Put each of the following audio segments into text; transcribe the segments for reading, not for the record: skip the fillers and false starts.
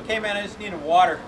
okay, man, I just needed water.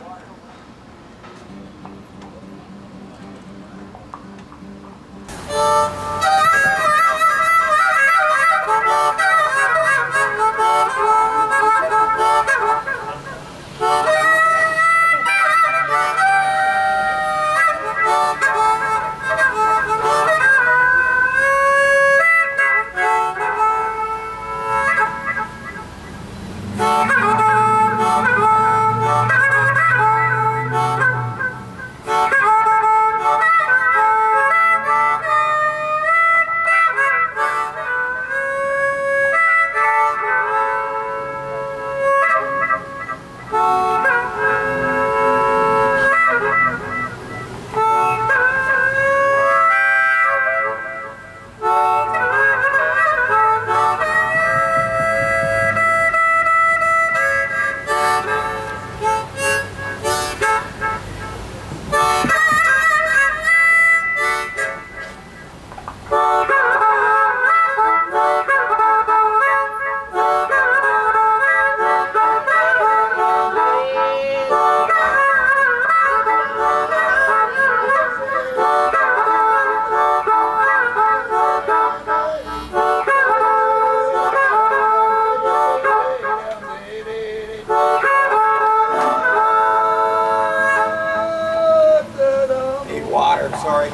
Sorry.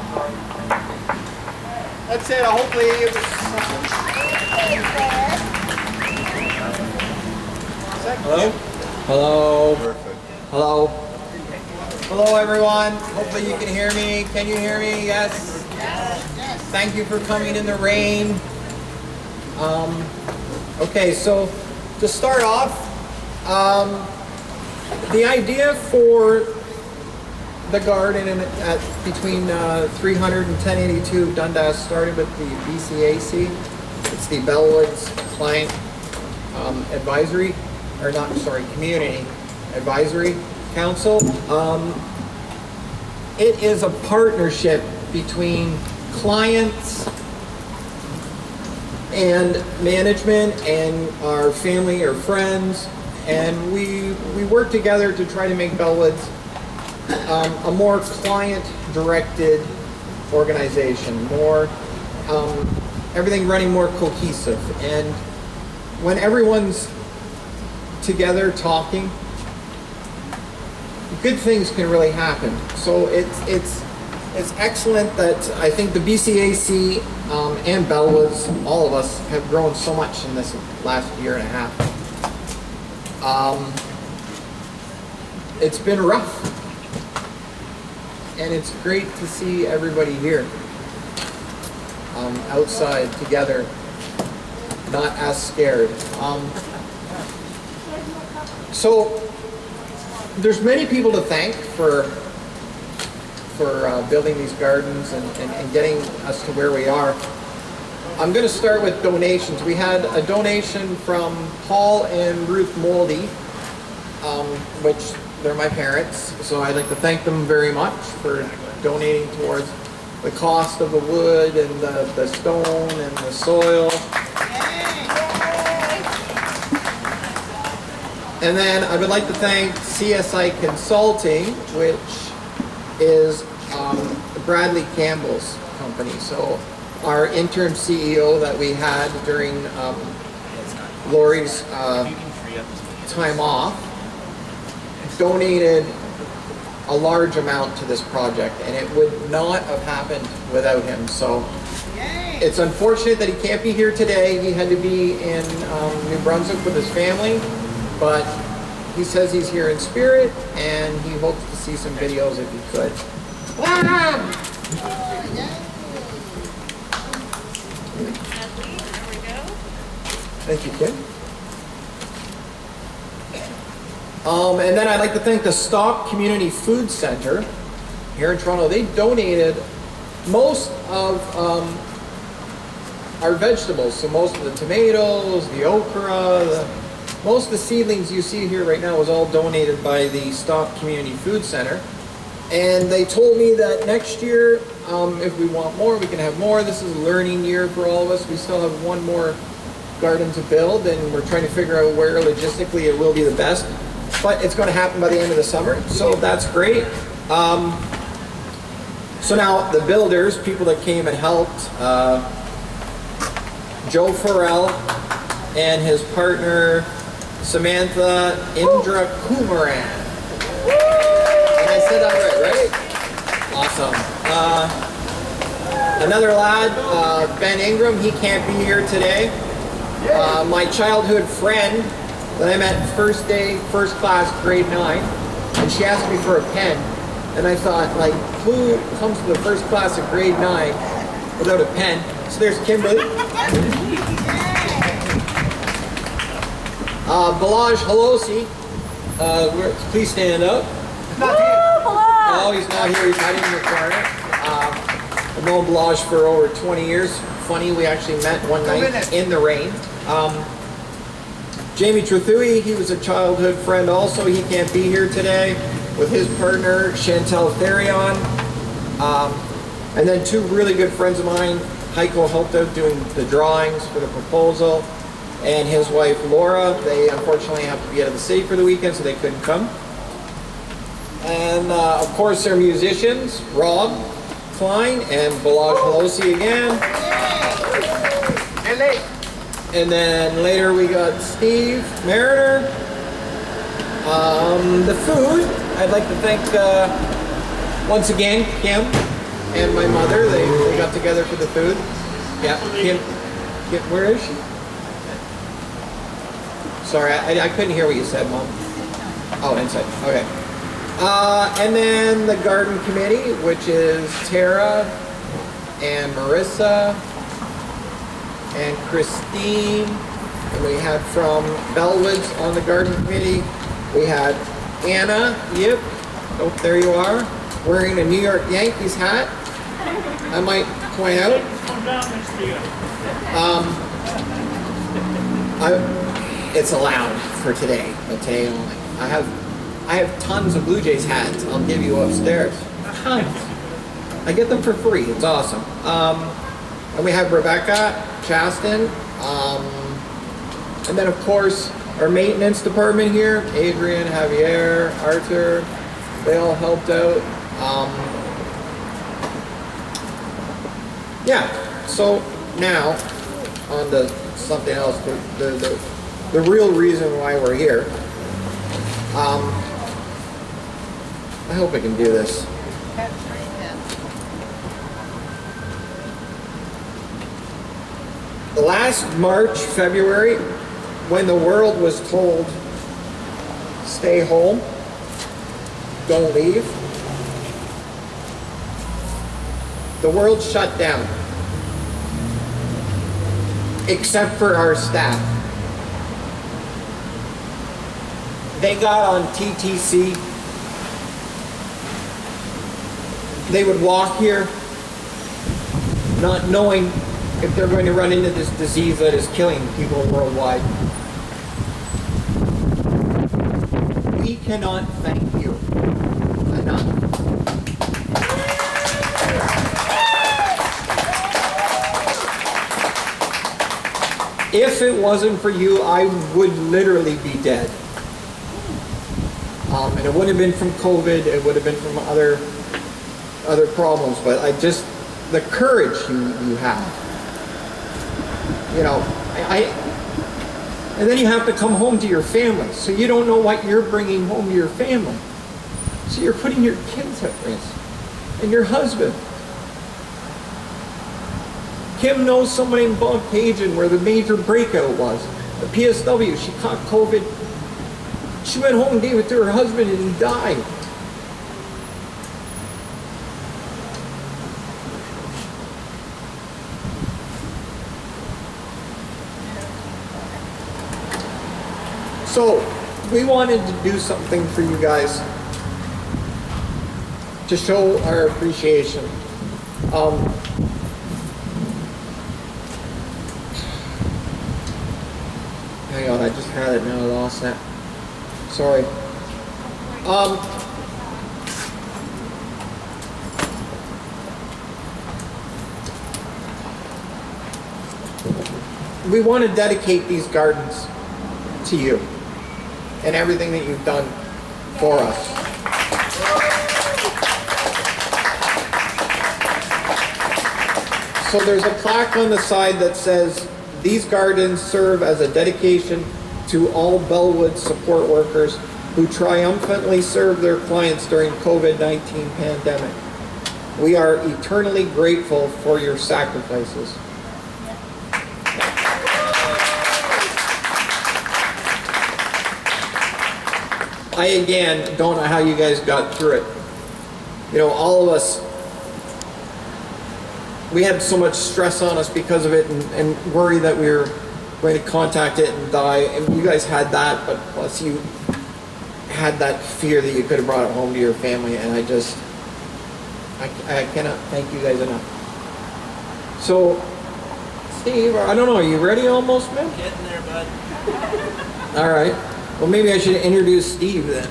That's it. Hopefully it was. Hello? Hello. Perfect. Hello. Hello, everyone. Hopefully you can hear me. Can you hear me? Yes. Yes. Thank you for coming in the rain. Okay, so to start off, the idea for the garden at between 300 and 1082 Dundas started with the BCAC. It's the Bellwoods Client Advisory, or not, sorry, Community Advisory Council. It is a partnership between clients and management and our family or friends, and we work together to try to make Bellwoods a more client-directed organization, more everything running more cohesive. And when everyone's together talking, good things can really happen. So it's excellent that I think the BCAC and Bellwoods, all of us, have grown so much in this last year and a half. It's been rough. And it's great to see everybody here, outside together, not as scared. So there's many people to thank for building these gardens and getting us to where we are. I'm going to start with donations. We had a donation from Paul and Ruth Moldy, which they're my parents, so I'd like to thank them very much for donating towards the cost of the wood and the stone and the soil. And then I would like to thank CSI Consulting, which is Bradley Campbell's company. So our interim CEO that we had during Lori's time off donated a large amount to this project, and it would not have happened without him. So it's unfortunate that he can't be here today. He had to be in New Brunswick with his family, but he says he's here in spirit, and he hopes to see some videos if he could. Thank you, Kim. And then I'd like to thank the Stock Community Food Center here in Toronto. They donated most of our vegetables, so most of the tomatoes, the okra, most of the seedlings you see here right now was all donated by the Stock Community Food Center. And they told me that next year, if we want more, we can have more. This is a learning year for all of us. We still have one more garden to build, and we're trying to figure out where logistically it will be the best. but it's going to happen by the end of the summer, so that's great. So now the builders, people that came and helped, Joe Farrell and his partner Samantha Indra Kumaran. And I said that right? Awesome. Another lad, Ben Ingram, he can't be here today. My childhood friend that I met first day, first class, grade 9, and she asked me for a pen. And I thought, like, who comes to the first class of grade 9 without a pen? So there's Kimberly. Balaj Halosi, please stand up. Oh, he's not here, he's hiding in the corner. I've known Balaj for over 20 years. Funny, we actually met one night in the rain. Jamie Truthui, he was a childhood friend also. He can't be here today, with his partner, Chantel Therion. And then two really good friends of mine, Heiko helped out doing the drawings for the proposal, and his wife, Laura. They unfortunately have to be out of the city for the weekend, so they couldn't come. And of course, they're musicians, Rob Klein and Balaj Halosi again. And then later we got Steve Mariner. The food, I'd like to thank once again Kim and my mother. They got together for the food. Yeah, Kim, where is she? Sorry, I couldn't hear what you said, Mom. Oh, inside. Okay. And then the garden committee, which is Tara and Marissa and Christine. And we had from Bellwoods on the garden committee, we had Anna, yep, oh, there you are, wearing a New York Yankees hat, I might point out. It's allowed for today, but today only. I have tons of Blue Jays hats I'll give you upstairs. Tons. I get them for free, it's awesome. And we have Rebecca Chaston, and then of course, our maintenance department here, Adrian, Javier, Arthur, they all helped out. Yeah, so now on to something else, the real reason why we're here. I hope I can do this. Last March, February, when the world was told, stay home, don't leave, the world shut down, except for our staff. They got on TTC, they would walk here, not knowing if they're going to run into this disease that is killing people worldwide. We cannot thank you enough. If it wasn't for you, I would literally be dead. And it wouldn't have been from COVID, it would have been from other problems, but the courage you have. You know, and then you have to come home to your family, so you don't know what you're bringing home to your family. So you're putting your kids at risk, and your husband. Kim knows someone in Bogpagan where the major breakout was. The PSW, she caught COVID. She went home and gave it to her husband, and he died. So, we wanted to do something for you guys to show our appreciation. Hang on, I just had it, now I lost that. Sorry. We want to dedicate these gardens to you. and everything that you've done for us. So there's a plaque on the side that says, "These gardens serve as a dedication to all Bellwood support workers who triumphantly served their clients during COVID-19 pandemic. We are eternally grateful for your sacrifices." I again don't know how you guys got through it. You know, all of us, we had so much stress on us because of it, and worry that we were going to contact it and die. And you guys had that, but plus you had that fear that you could have brought it home to your family. And I cannot thank you guys enough. So, Steve, I don't know, are you ready almost, man? Getting there, bud. All right. Well, maybe I should introduce Steve then.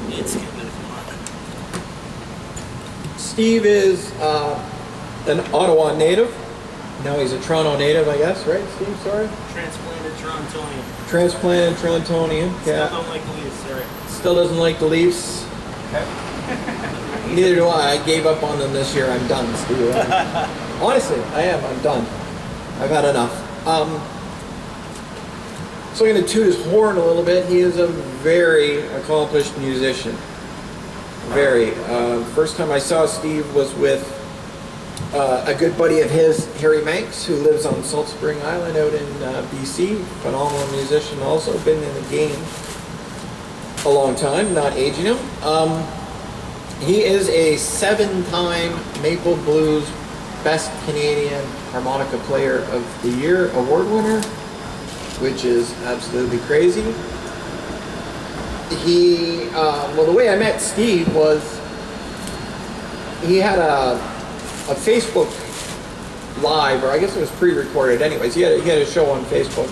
It's good if you want. Steve is an Ottawa native. Now he's a Toronto native, I guess, right, Steve? Sorry? Transplanted Torontonian. Transplanted Torontonian. Still Yeah. don't like the Leafs, sorry. Still doesn't like the Leafs. Neither do I. I gave up on them this year. I'm done, Steve. Honestly, I am. I'm done. I've had enough. So I'm going to toot his horn a little bit. He is a very accomplished musician. Very. First time I saw Steve was with a good buddy of his, Harry Manx, who lives on Salt Spring Island out in BC. Phenomenal musician also. Been in the game a long time, not aging him. He is a 7-time Maple Blues Best Canadian Harmonica Player of the Year award winner, which is absolutely crazy. Well, the way I met Steve was he had a Facebook Live, or I guess it was pre-recorded anyways. He had a show on Facebook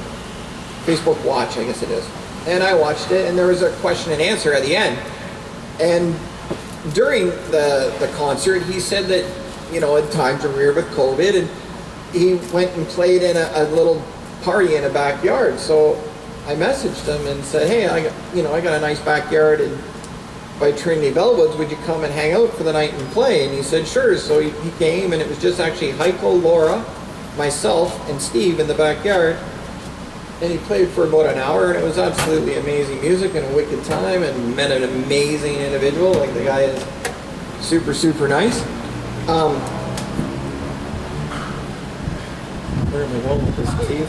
Watch, I guess it is. And I watched it, and there was a question and answer at the end. And during the concert, he said that, you know, at times are weird with COVID, and he went and played in a little party in a backyard. So I messaged him and said, "Hey, I got a nice backyard by Trinity Bellwoods. Would you come and hang out for the night and play?" And he said, "Sure." So he came, and it was just actually Heiko, Laura, myself, and Steve in the backyard. And he played for about an hour, and it was absolutely amazing music and a wicked time, and met an amazing individual. Like, the guy is super, super nice. Where am I going with this, Steve?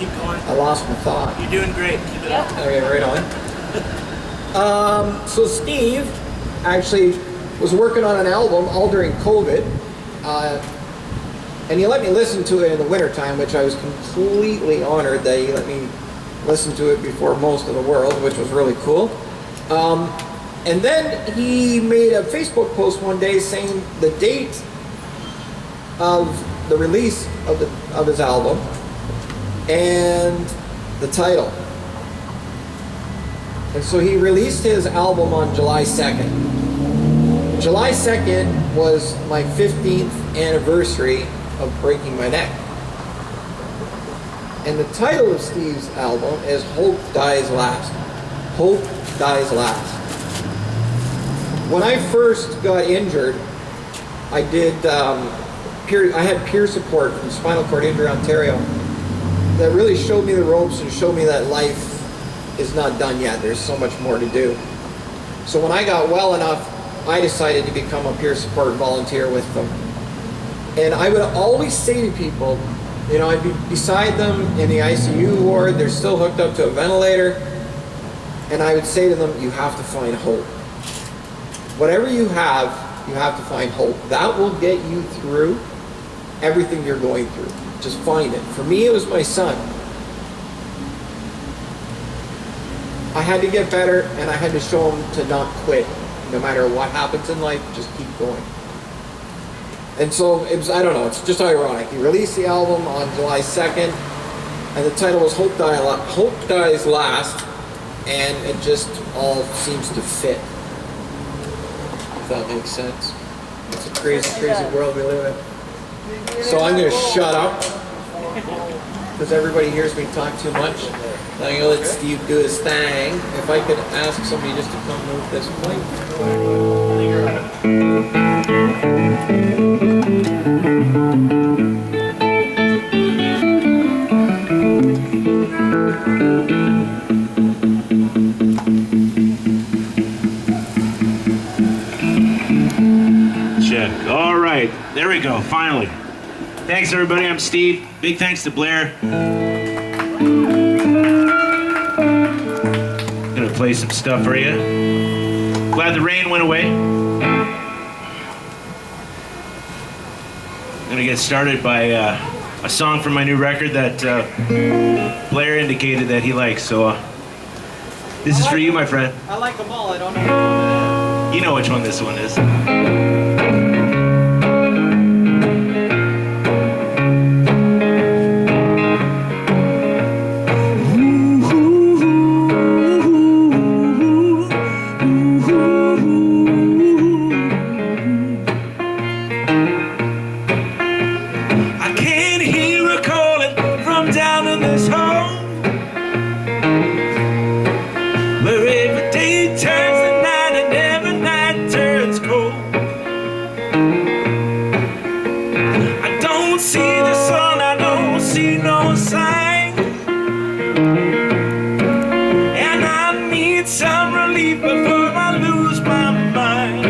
Keep going. I lost my thought. You're doing great. Keep it up. Okay, right on. So Steve actually was working on an album all during COVID. And he let me listen to it in the wintertime, which I was completely honored that he let me listen to it before most of the world, which was really cool. And then he made a Facebook post one day saying the date of the release of his album and the title. And so he released his album on July 2nd. July 2nd was my 15th anniversary of breaking my neck. And the title of Steve's album is Hope Dies Last. Hope Dies Last. When I first got injured, I had peer support from Spinal Cord Injury Ontario that really showed me the ropes and showed me that life is not done yet. There's so much more to do. So when I got well enough, I decided to become a peer support volunteer with them. And I would always say to people, you know, I'd be beside them in the ICU ward, they're still hooked up to a ventilator, and I would say to them, you have to find hope. Whatever you have to find hope. That will get you through everything you're going through. Just find it. For me, it was my son. I had to get better, and I had to show him to not quit. No matter what happens in life, just keep going. And so, it was, I don't know, it's just ironic. He released the album on July 2nd, and the title was Hope Dies Last, and it just all seems to fit. If that makes sense. It's a crazy, crazy world we live in. So I'm going to shut up, because everybody hears me talk too much. I'm gonna let Steve do his thing. If I could ask somebody just to come move this plate. Check. All right. There we go. Finally. Thanks, everybody. I'm Steve. Big thanks to Blair. Gonna play some stuff for you. Glad the rain went away. Gonna get started by a song from my new record that Blair indicated that he likes. So this is for you, my friend. I like them all. I don't know. You know which one this one is. I can hear her calling from down in this hole, where every day turns to night and every night turns cold. I don't see the sun, I don't see no sign, and I need some relief before I lose my mind.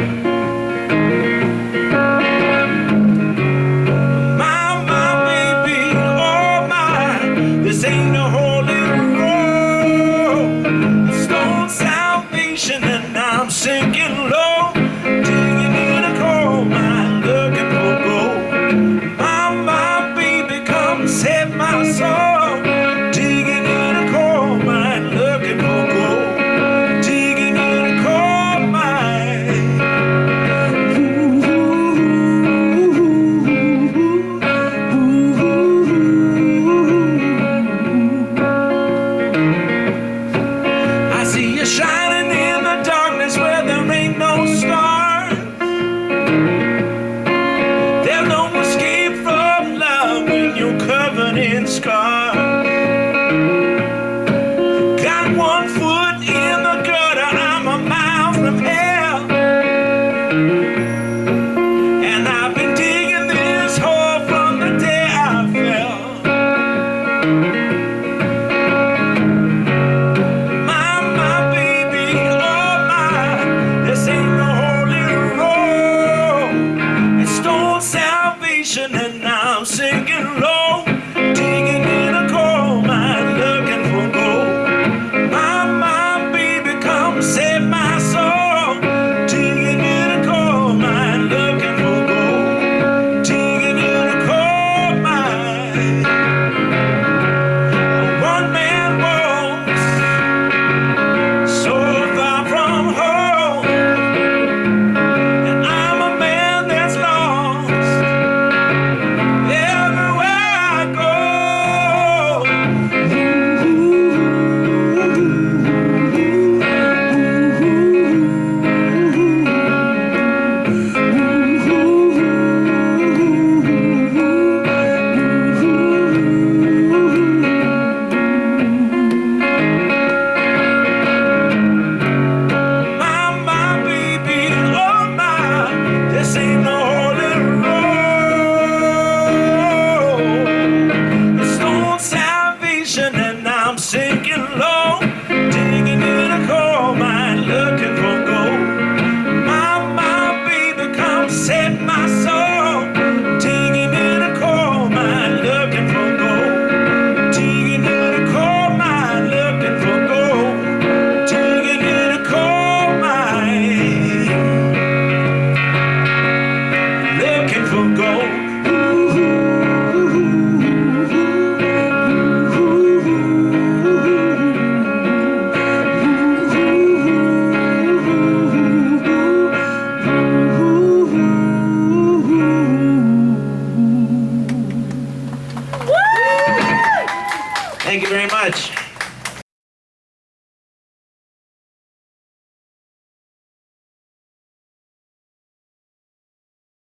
My baby, oh my, this ain't no holy road. It's stone salvation and I'm sinking low, digging in a coal mine, looking for gold. My baby, come save my soul, digging in a coal mine, looking for gold, digging in a coal mine. I see you shining in the darkness where there ain't no stars. There's no escape from love when you're covered in scars. Got one foot in the gutter, I'm a mile from hell.